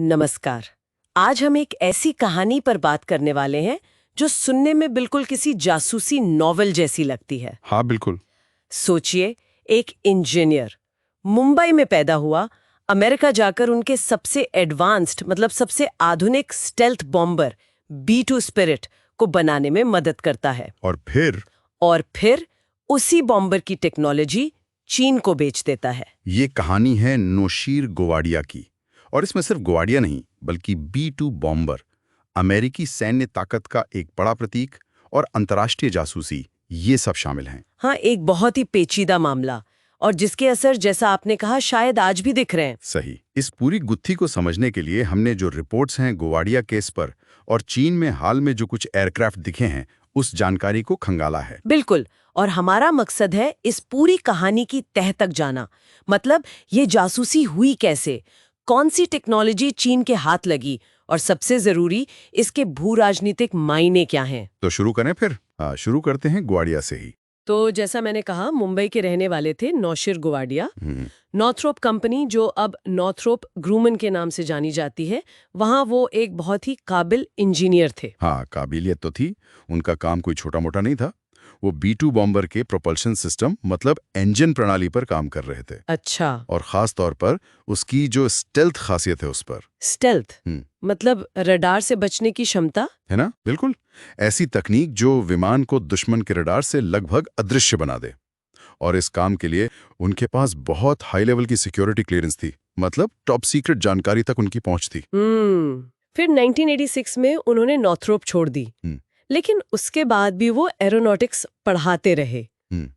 नमस्कार। आज हम एक ऐसी कहानी पर बात करने वाले हैं जो सुनने में बिल्कुल किसी जासूसी नॉवेल जैसी लगती है। हाँ बिल्कुल। सोचिए, एक इंजीनियर मुंबई में पैदा हुआ, अमेरिका जाकर उनके सबसे एडवांस्ड मतलब सबसे आधुनिक स्टेल्थ बॉम्बर B-2 स्पिरिट को बनाने में मदद करता है। और फिर उसी बॉम्बर की टेक्नोलॉजी चीन को बेच देता है। ये कहानी है नौशीर गोवाडिया की, और इसमें सिर्फ गोवाडिया नहीं बल्कि B-2 बॉम्बर, अमेरिकी सैन्य ताकत का एक बड़ा प्रतीक, और अंतर्राष्ट्रीय जासूसी, ये सब शामिल हैं। हाँ, एक बहुत ही पेचीदा मामला, और जिसके असर, जैसा आपने कहा, शायद आज भी दिख रहे हैं। सही। इस पूरी गुत्थी को समझने के लिए हमने जो रिपोर्ट्स हैं गोवाडिया केस पर और चीन में हाल में जो कुछ एयरक्राफ्ट दिखे हैं, उस जानकारी को खंगाला है। बिल्कुल। और हमारा मकसद है इस पूरी कहानी की तह तक जाना। मतलब ये जासूसी हुई कैसे, कौन सी टेक्नोलॉजी चीन के हाथ लगी, और सबसे जरूरी, इसके भू राजनीतिक मायने क्या हैं। तो शुरू करें फिर? शुरू करते हैं गोवाडिया से ही। तो जैसा मैंने कहा, मुंबई के रहने वाले थे नौशीर गोवाडिया। नॉर्थरोप कंपनी, जो अब नॉर्थरोप ग्रूमन के नाम से जानी जाती है, वहाँ वो एक बहुत ही काबिल इंजीनियर थे। हाँ, काबिलियत तो थी। उनका काम कोई छोटा मोटा नहीं था। वो B-2 बॉम्बर के प्रोपल्शन सिस्टम मतलब इंजन प्रणाली पर काम कर रहे थे। अच्छा। और खास तौर पर उसकी जो स्टेल्थ खासियत है उस पर। स्टेल्थ मतलब रडार से बचने की क्षमता, है ना? बिल्कुल। ऐसी तकनीक जो विमान को दुश्मन के रडार से लगभग अदृश्य बना दे। और इस काम के लिए उनके पास बहुत हाई लेवल की सिक्योरिटी क्लियरेंस थी, मतलब टॉप सीक्रेट जानकारी तक उनकी पहुंच थी। फिर 1986 में उन्होंने नॉर्थरोप छोड़ दी, लेकिन उसके बाद भी वो एरोनॉटिक्स पढ़ाते रहे।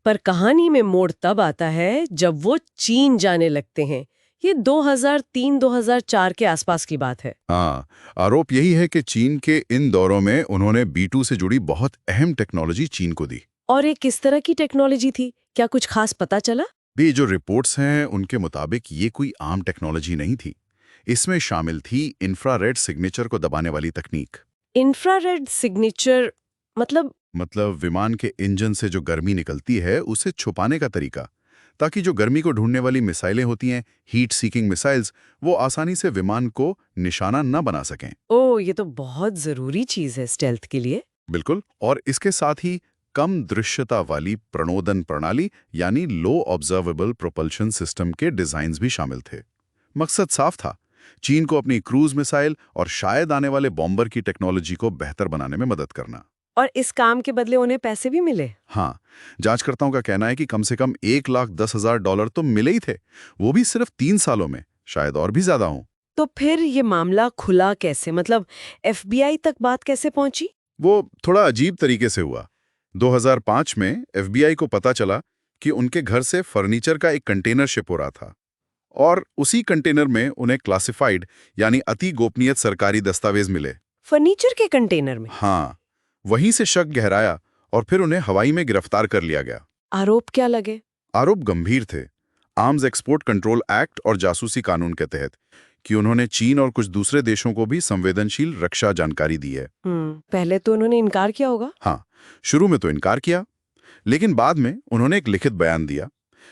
पर कहानी में मोड़ तब आता है जब वो चीन जाने लगते हैं। ये 2003-2004 के आसपास की बात है। हाँ, आरोप यही है कि चीन के इन दौरों में उन्होंने B-2 से जुड़ी बहुत अहम टेक्नोलॉजी चीन को दी। और ये किस तरह की टेक्नोलॉजी थी, क्या कुछ खास पता चला? भी जो रिपोर्ट्स हैं उनके मुताबिक ये कोई आम टेक्नोलॉजी नहीं थी। इसमें शामिल थी इंफ्रारेड सिग्नेचर को दबाने वाली तकनीक। इंफ्रारेड सिग्नेचर मतलब विमान के इंजन से जो गर्मी निकलती है उसे छुपाने का तरीका, ताकि जो गर्मी को ढूंढने वाली मिसाइलें होती हैं, हीट सीकिंग मिसाइल्स, वो आसानी से विमान को निशाना न बना सकें। ओह, ये तो बहुत जरूरी चीज है स्टेल्थ के लिए। बिल्कुल। और इसके साथ ही कम दृश्यता वाली प्रणोदन प्रणाली यानी लो ऑब्जर्वेबल प्रोपल्शन सिस्टम के डिजाइन्स भी शामिल थे। मकसद साफ था, चीन को अपनी क्रूज मिसाइल और शायद आने वाले बॉम्बर की टेक्नोलॉजी को बेहतर बनाने में मदद करना। और इस काम के बदले उन्हें पैसे भी मिले? हाँ, जांचकर्ताओं का कहना है कि कम से कम $1,10,000 तो मिले ही थे, वो भी सिर्फ 3 सालों में, शायद और भी ज्यादा हो। तो फिर ये मामला खुला कैसे, मतलब FBI तक बात कैसे पहुंची? वो थोड़ा अजीब तरीके से हुआ। 2005 में FBI को पता चला कि उनके घर से फर्नीचर का एक कंटेनर शिप हो रहा था, और उसी कंटेनर में उन्हें क्लासिफाइड यानी अति गोपनीय सरकारी दस्तावेज मिले। फर्नीचर के कंटेनर में? हाँ, वहीं से शक गहराया और फिर उन्हें हवाई में गिरफ्तार कर लिया गया। आरोप क्या लगे? आरोप गंभीर थे, आर्म्स एक्सपोर्ट कंट्रोल एक्ट और जासूसी कानून के तहत, कि उन्होंने चीन और कुछ दूसरे देशों को भी संवेदनशील रक्षा जानकारी दी है। पहले तो उन्होंने इनकार किया होगा। हाँ, शुरू में तो इनकार किया, लेकिन बाद में उन्होंने एक लिखित बयान दिया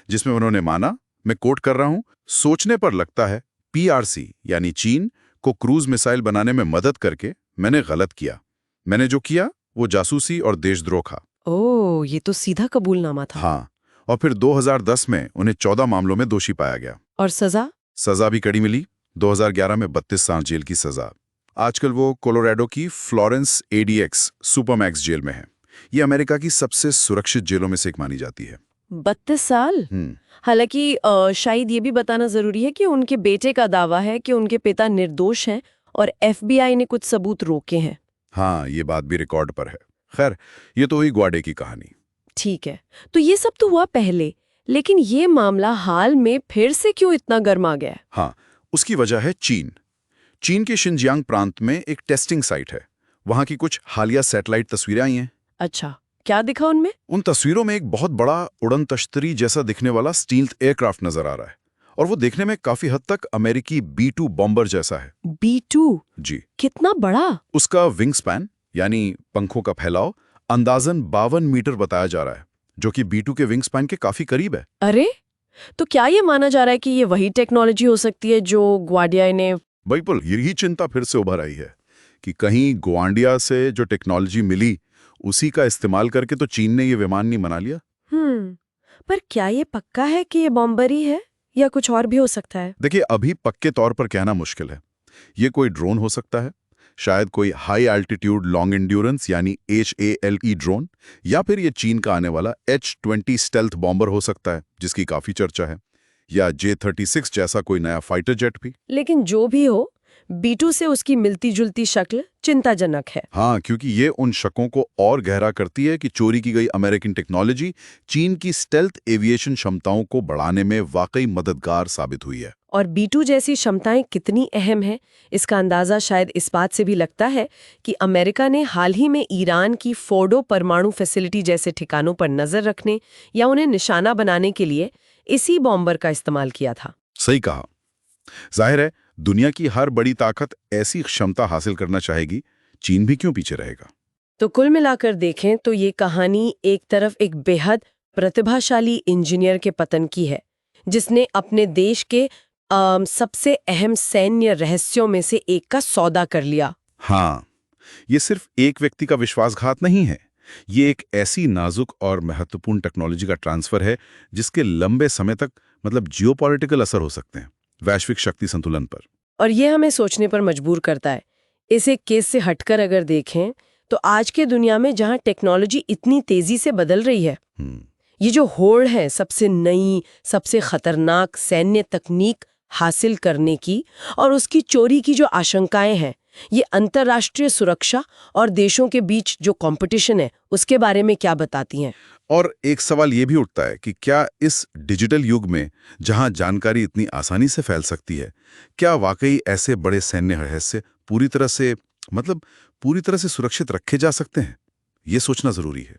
जिसमें उन्होंने माना, मैं कोट कर रहा हूं, सोचने पर लगता है PRC यानी चीन को क्रूज मिसाइल बनाने में मदद करके मैंने गलत किया। मैंने जो किया वो जासूसी और देशद्रोह था। ओह, ये तो सीधा कबूलनामा था। हाँ, और फिर 2010 में उन्हें 14 मामलों में दोषी पाया गया। और सजा? सजा भी कड़ी मिली। 2011 में 32 साल जेल की सजा। आजकल वो कोलोराडो की फ्लोरेंस ADX सुपरमैक्स जेल में है। ये अमेरिका की सबसे सुरक्षित जेलों में से एक मानी जाती है। 32 साल? हालांकि शायद ये भी बताना जरूरी है कि उनके बेटे का दावा है कि उनके पिता निर्दोष हैं और FBI ने कुछ सबूत रोके हैं। हाँ, ये बात भी रिकॉर्ड पर है। खैर, ये तो हुई ग्वाडे की कहानी। ठीक है, तो ये सब तो हुआ पहले, लेकिन ये मामला हाल में फिर से क्यों इतना गर्म आ गया है? हाँ, उसकी वजह है चीन। चीन के शिनजियांग प्रांत में एक टेस्टिंग साइट है। वहां की कुछ हालिया सैटेलाइट तस्वीरें आई हैं। अच्छा, क्या दिखा उनमें? उन तस्वीरों में एक बहुत बड़ा उड़न तश्तरी जैसा दिखने वाला स्टील्थ एयरक्राफ्ट नजर आ रहा है, और वो देखने में काफी हद तक अमेरिकी B-2 बॉम्बर जैसा है। B-2? जी। कितना बड़ा? उसका विंग स्पैन यानी पंखों का फैलाव अंदाजन 52 मीटर बताया जा रहा है, जो कि B-2 के विंग स्पैन के काफी करीब है। अरे, तो क्या ये माना जा रहा है कि ये वही टेक्नोलॉजी हो सकती है जो ग्वाडिया ने बिल्कुल यही चिंता फिर से उभर आई है कि कहीं ग्वांडिया से जो टेक्नोलॉजी मिली उसी का इस्तेमाल करके तो चीन ने ये विमान नहीं बना लिया। पर क्या ये पक्का है कि ये बॉम्बरी है या कुछ और भी हो सकता है? देखिए अभी पक्के तौर पर कहना मुश्किल है। ये कोई ड्रोन हो सकता है, शायद कोई हाई एल्टीट्यूड लॉन्ग एंड्योरेंस यानी HALE ड्रोन, या फिर ये चीन का आने वाला H-20 स्टेल्थ बॉम्बर हो सकता है जिसकी काफी चर्चा है, या J-36 जैसा कोई नया फाइटर जेट भी। लेकिन जो भी हो, B2 से उसकी मिलती जुलती शक्ल चिंताजनक है। हाँ, क्योंकि ये उन शकों को और गहरा करती है कि चोरी की गई अमेरिकन टेक्नोलॉजी चीन की स्टेल्थ एविएशन क्षमताओं को बढ़ाने में वाकई मददगार साबित हुई है। और B2 जैसी क्षमताएं कितनी अहम हैं, इसका अंदाजा शायद इस बात से भी लगता है कि अमेरिका ने हाल ही में ईरान की फोर्डो परमाणु फैसिलिटी जैसे ठिकानों पर नजर रखने या उन्हें निशाना बनाने के लिए इसी बॉम्बर का इस्तेमाल किया था। सही कहा। जाहिर है दुनिया की हर बड़ी ताकत ऐसी क्षमता हासिल करना चाहेगी, चीन भी क्यों पीछे रहेगा। तो कुल मिलाकर देखें तो ये कहानी एक तरफ एक बेहद प्रतिभाशाली इंजीनियर के पतन की है, जिसने अपने देश के सबसे अहम सैन्य रहस्यों में से एक का सौदा कर लिया। हाँ, ये सिर्फ एक व्यक्ति का विश्वासघात नहीं है, ये एक ऐसी नाजुक और महत्वपूर्ण टेक्नोलॉजी का ट्रांसफर है जिसके लंबे समय तक जियोपॉलिटिकल असर हो सकते हैं वैश्विक शक्ति संतुलन पर। और ये हमें सोचने पर मजबूर करता है। इस एक केस से हटकर अगर देखें तो आज के दुनिया में जहां टेक्नोलॉजी इतनी तेजी से बदल रही है, ये जो होड़ है सबसे नई, सबसे खतरनाक सैन्य तकनीक हासिल करने की और उसकी चोरी की जो आशंकाएं हैं, ये अंतर्राष्ट्रीय सुरक्षा और देशों के बीच जो कंपटीशन है उसके बारे में क्या बताती हैं? और एक सवाल ये भी उठता है कि क्या इस डिजिटल युग में जहां जानकारी इतनी आसानी से फैल सकती है, क्या वाकई ऐसे बड़े सैन्य रहस्य पूरी तरह से सुरक्षित रखे जा सकते हैं? ये सोचना जरूरी है।